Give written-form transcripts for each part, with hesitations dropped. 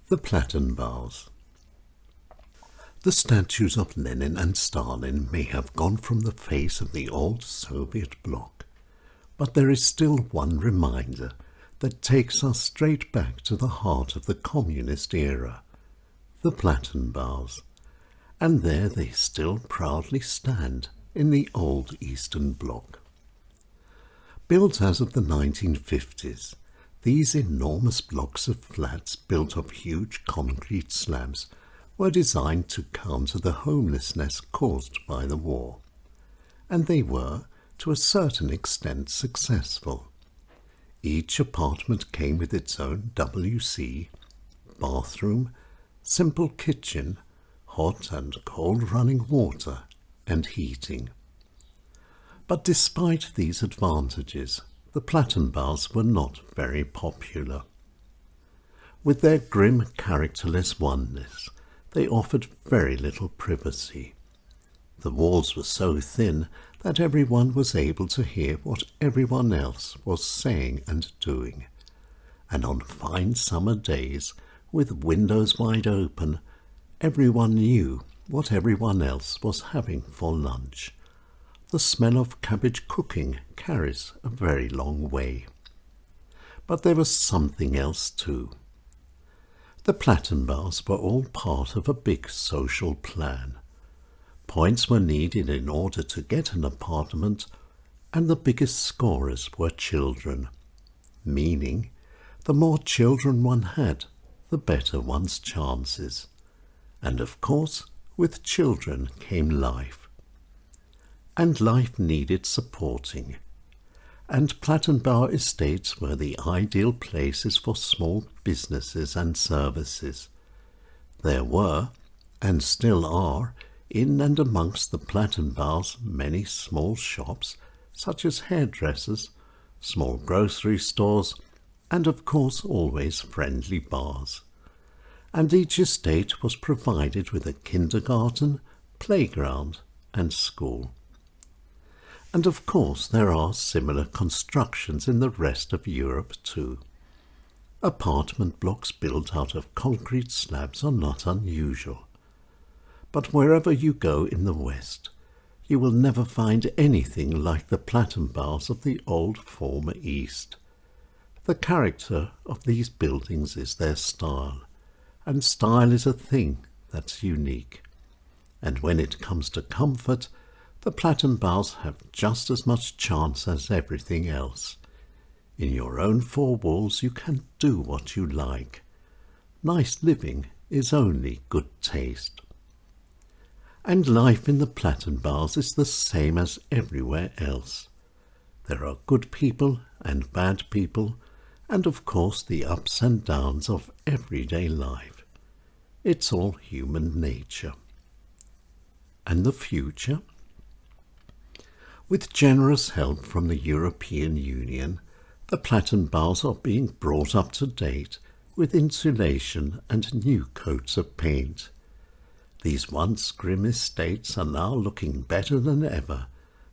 The Plattenbaus. The statues of Lenin and Stalin may have gone from the face of the old Soviet bloc, but there is still one reminder that takes us straight back to the heart of the communist era, the Plattenbaus, and there they still proudly stand in the old Eastern Bloc. Built as of the 1950s, these enormous blocks of flats built of huge concrete slabs were designed to counter the homelessness caused by the war, and they were, to a certain extent, successful. Each apartment came with its own WC, bathroom, simple kitchen, hot and cold running water, and heating. But despite these advantages, the Plattenbaus were not very popular. With their grim, characterless oneness, they offered very little privacy. The walls were so thin that everyone was able to hear what everyone else was saying and doing, and on fine summer days, with windows wide open, everyone knew what everyone else was having for lunch. The smell of cabbage cooking carries a very long way. But there was something else too. The Plattenbaus were all part of a big social plan. Points were needed in order to get an apartment, and the biggest scorers were children, meaning the more children one had, the better one's chances. And of course, with children came life. And life needed supporting, and Plattenbau estates were the ideal places for small businesses and services. There were, and still are, in and amongst the Plattenbaus many small shops, such as hairdressers, small grocery stores, and of course always friendly bars. And each estate was provided with a kindergarten, playground, and school. And of course there are similar constructions in the rest of Europe too. Apartment blocks built out of concrete slabs are not unusual. But wherever you go in the West, you will never find anything like the Plattenbaus of the old former East. The character of these buildings is their style, and style is a thing that's unique. And when it comes to comfort, the Plattenbaus have just as much chance as everything else. In your own four walls you can do what you like. Nice living is only good taste. And life in the Plattenbaus is the same as everywhere else. There are good people and bad people, and of course the ups and downs of everyday life. It's all human nature. And the future? With generous help from the European Union, the Plattenbaus are being brought up to date with insulation and new coats of paint. These once grim estates are now looking better than ever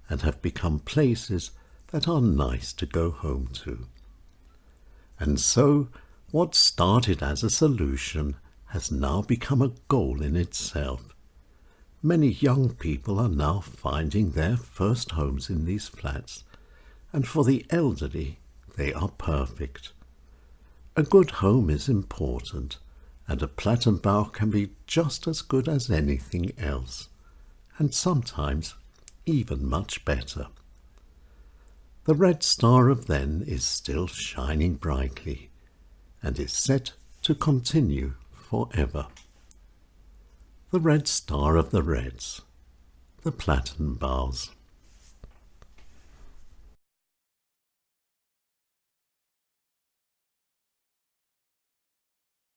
and have become places that are nice to go home to. And so, what started as a solution has now become a goal in itself. Many young people are now finding their first homes in these flats, and for the elderly they are perfect. A good home is important, and a Plattenbau can be just as good as anything else, and sometimes even much better. The red star of then is still shining brightly, and is set to continue forever. The red star of the Reds, the Plattenbaus.